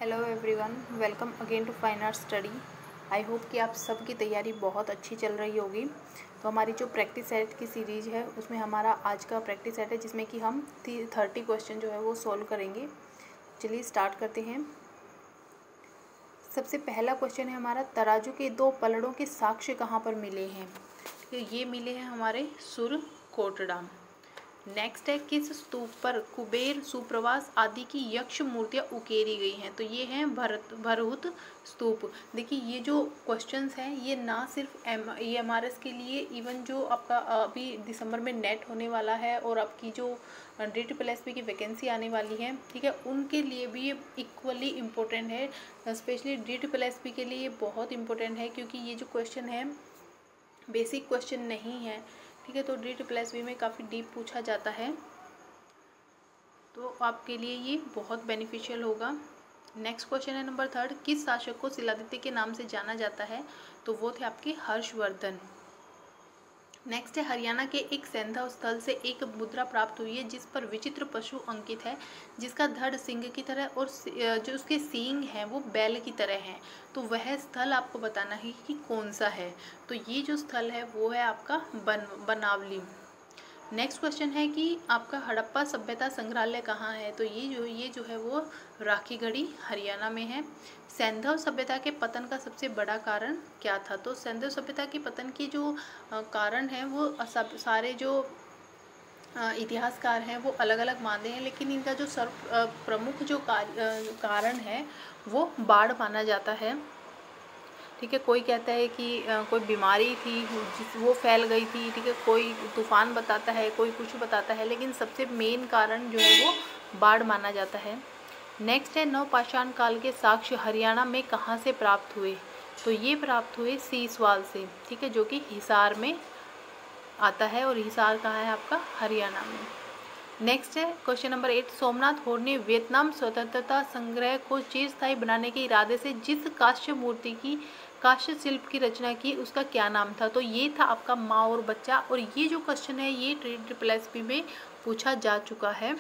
Hello everyone, welcome again to fine art study. I hope कि आप सबकी तैयारी बहुत अच्छी चल रही होगी। तो हमारी जो प्रैक्टिस सेट की सीरीज है उसमें हमारा आज का प्रैक्टिस सेट है जिसमें कि हम 30 क्वेश्चन जो है वो सॉल्व करेंगे। चलिए स्टार्ट करते हैं। सबसे पहला क्वेश्चन है हमारा, तराजू के दो पलड़ों के साक्ष्य कहाँ पर मिले हैं? तो ये मिले हैं हमारे सुरकोटड़ा। नेक्स्ट है, किस स्तूप पर कुबेर, सुप्रवास आदि की यक्ष मूर्तियाँ उकेरी गई हैं? तो ये हैं भरहुत स्तूप। देखिए ये जो क्वेश्चंस हैं ये ना सिर्फ MRS के लिए, इवन जो आपका अभी दिसंबर में नेट होने वाला है और आपकी जो DSSP की वैकेंसी आने वाली है, ठीक है, उनके लिए भी ये इक्वली इम्पोर्टेंट है। स्पेशली DSSP के लिए ये बहुत इम्पोर्टेंट है क्योंकि ये जो क्वेश्चन है बेसिक क्वेश्चन नहीं है, ठीक है। तो DSSP में काफ़ी डीप पूछा जाता है, तो आपके लिए ये बहुत बेनिफिशियल होगा। नेक्स्ट क्वेश्चन है नंबर 3, किस शासक को शिलादित्य के नाम से जाना जाता है? तो वो थे आपके हर्षवर्धन। नेक्स्ट है, हरियाणा के एक सैंधव स्थल से एक मुद्रा प्राप्त हुई है जिस पर विचित्र पशु अंकित है, जिसका धड़ सिंह की तरह और जो उसके सींग हैं वो बैल की तरह हैं। तो वह स्थल आपको बताना है कि कौन सा है। तो ये जो स्थल है वो है आपका बनावली। नेक्स्ट क्वेश्चन है कि आपका हड़प्पा सभ्यता संग्रहालय कहाँ है? तो ये जो है वो राखीगढ़ी हरियाणा में है। सैंधव सभ्यता के पतन का सबसे बड़ा कारण क्या था? तो सैंधव सभ्यता के पतन की जो कारण है वो सारे जो इतिहासकार हैं वो अलग अलग मानते हैं, लेकिन इनका जो प्रमुख जो कारण है वो बाढ़ माना जाता है, ठीक है। कोई कहता है कि कोई बीमारी थी वो फैल गई थी, ठीक है, कोई तूफान बताता है, कोई कुछ बताता है, लेकिन सबसे मेन कारण जो है वो बाढ़ माना जाता है। नेक्स्ट है, नवपाषाण काल के साक्ष्य हरियाणा में कहाँ से प्राप्त हुए? तो ये प्राप्त हुए सीसवाल से, ठीक है, जो कि हिसार में आता है, और हिसार कहाँ है आपका? हरियाणा में। नेक्स्ट है क्वेश्चन नंबर 8, सोमनाथ होड ने वियतनाम स्वतंत्रता संग्रह को चिरस्थायी बनाने के इरादे से जिस कांस्य शिल्प की रचना की उसका क्या नाम था? तो ये था आपका माँ और बच्चा। और ये जो क्वेश्चन है ये DSSP में पूछा जा चुका है,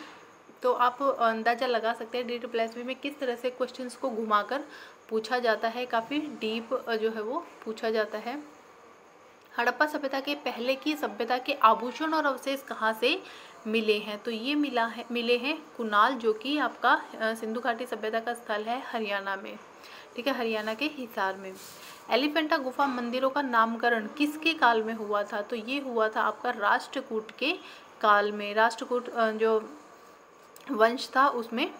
तो आप अंदाज़ा लगा सकते हैं DSSP में किस तरह से क्वेश्चंस को घुमाकर पूछा जाता है, काफ़ी डीप जो है वो पूछा जाता है। हड़प्पा सभ्यता के पहले की सभ्यता के आभूषण और अवशेष कहाँ से मिले हैं? तो ये मिले हैं कुनाल, जो कि आपका सिंधु घाटी सभ्यता का स्थल है हरियाणा में, ठीक है, हरियाणा के हिसार में। एलिफेंटा गुफा मंदिरों का नामकरण किसके काल में हुआ था? तो ये हुआ था आपका राष्ट्रकूट के काल में। राष्ट्रकूट जो वंश था उसमें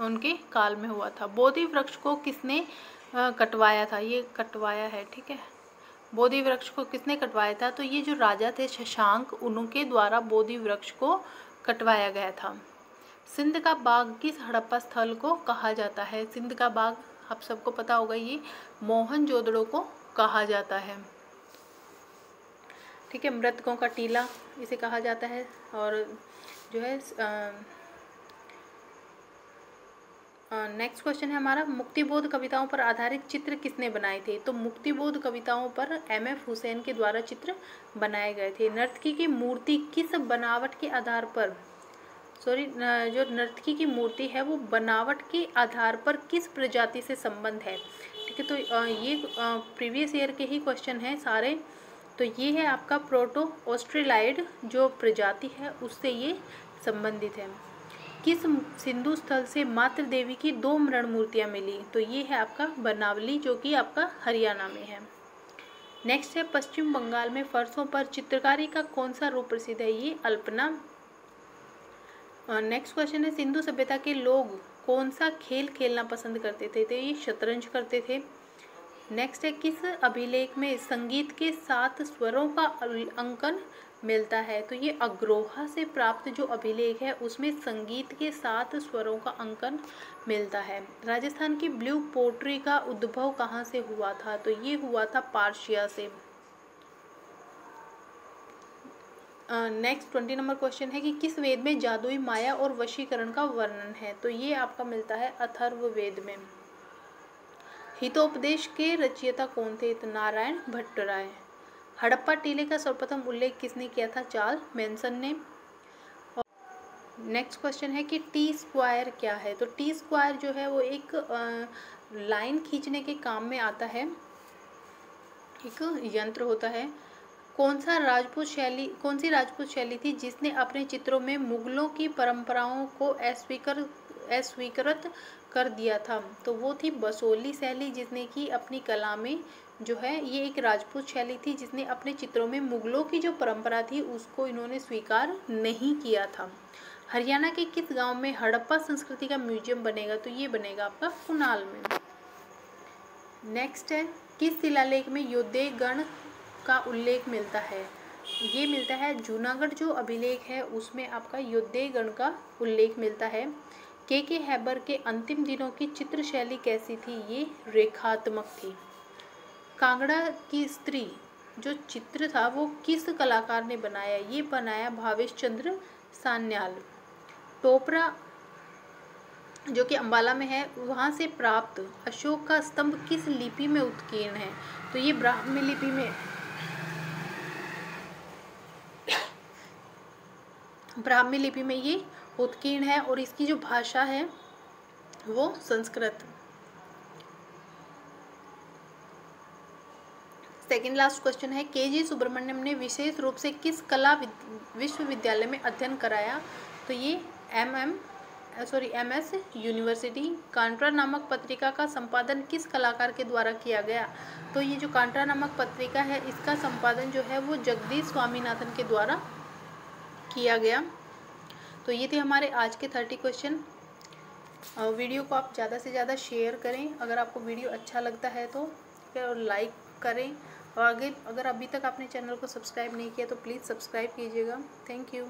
उनके काल में हुआ था। बोधि वृक्ष को किसने कटवाया था? ये कटवाया है, ठीक है। बोधि वृक्ष को किसने कटवाया था? तो ये जो राजा थे शशांक, उनके द्वारा बोधि वृक्ष को कटवाया गया था। सिंध का बाग किस हड़प्पा स्थल को कहा जाता है? सिंध का बाग आप सबको पता होगा, ये मोहनजोदड़ो को कहा जाता है, ठीक है। मृतकों का टीला इसे कहा जाता है। और जो है नेक्स्ट क्वेश्चन है हमारा, मुक्तिबोध कविताओं पर आधारित चित्र किसने बनाए थे? तो मुक्तिबोध कविताओं पर MF हुसैन के द्वारा चित्र बनाए गए थे। नर्तकी की मूर्ति किस बनावट के आधार पर, जो नर्तकी की मूर्ति है वो बनावट के आधार पर किस प्रजाति से संबंध है? ठीक है, तो ये प्रीवियस ईयर के ही क्वेश्चन हैं सारे। तो ये है आपका प्रोटो ऑस्ट्रेलाइड जो प्रजाति है उससे ये संबंधित है। किस सिंधु स्थल से मातृ देवी की 2 मृण मूर्तियाँ मिली? तो ये है आपका बनावली, जो कि आपका हरियाणा में है। नेक्स्ट है, पश्चिम बंगाल में फर्शों पर चित्रकारी का कौन सा रूप प्रसिद्ध है? ये अल्पना। नेक्स्ट क्वेश्चन है, सिंधु सभ्यता के लोग कौन सा खेल खेलना पसंद करते थे? तो ये शतरंज करते थे। नेक्स्ट है, किस अभिलेख में संगीत के 7 स्वरों का अंकन मिलता है? तो ये अग्रोहा से प्राप्त जो अभिलेख है उसमें संगीत के 7 स्वरों का अंकन मिलता है। राजस्थान की ब्लू पोट्री का उद्भव कहाँ से हुआ था? तो ये हुआ था पार्शिया से। नेक्स्ट 20 नंबर क्वेश्चन है कि किस वेद में जादुई माया और वशीकरण का वर्णन है? तो ये आपका मिलता है अथर्ववेद में। हितोपदेश के रचयिता कौन थे? तो नारायण भट्टराय। हड़प्पा टीले का सर्वप्रथम उल्लेख किसने किया था? चार्ल्स मैनसन ने। नेक्स्ट क्वेश्चन है कि टी स्क्वायर क्या है। तो टी स्क्वायर जो है वो एक लाइन खींचने के काम में आता है, एक यंत्र होता है। कौन सी राजपूत शैली थी जिसने अपने चित्रों में मुगलों की परंपराओं को अस्वीकृत कर दिया था। तो वो थी बसोली शैली, जिसने कि अपनी कला में जो है, ये एक राजपूत शैली थी जिसने अपने चित्रों में मुगलों की जो परंपरा थी उसको इन्होंने स्वीकार नहीं किया था। हरियाणा के किस गांव में हड़प्पा संस्कृति का म्यूजियम बनेगा। तो ये बनेगा आपका कुनाल में। नेक्स्ट है, किस शिलालेख में योद्धे गण का उल्लेख मिलता है। ये मिलता है जूनागढ़ जो अभिलेख है उसमें आपका योद्धे गण का उल्लेख मिलता है। के हैबर के अंतिम दिनों की चित्र शैली कैसी थी। ये रेखात्मक थी। कांगड़ा की स्त्री जो चित्र था वो किस कलाकार ने बनाया। ये बनाया भावेश चंद्र सान्याल। टोपरा जो कि अंबाला में है, वहाँ से प्राप्त अशोक का स्तंभ किस लिपि में उत्कीर्ण है। तो ये ब्राह्मी लिपि में, ब्राह्मी लिपि में ये उत्कीर्ण है और इसकी जो भाषा है वो संस्कृत। सेकेंड लास्ट क्वेश्चन है, के.जी. सुब्रमण्यम ने विशेष रूप से किस कला विश्वविद्यालय में अध्ययन कराया। तो ये MS यूनिवर्सिटी। कांट्रा नामक पत्रिका का संपादन किस कलाकार के द्वारा किया गया। तो ये जो कांट्रा नामक पत्रिका है इसका संपादन जो है वो जगदीश स्वामीनाथन के द्वारा किया गया। तो ये थे हमारे आज के 30 क्वेश्चन। वीडियो को आप ज़्यादा से ज़्यादा शेयर करें। अगर आपको वीडियो अच्छा लगता है तो लाइक करें, और अगर अभी तक आपने चैनल को सब्सक्राइब नहीं किया तो प्लीज़ सब्सक्राइब कीजिएगा। Thank you.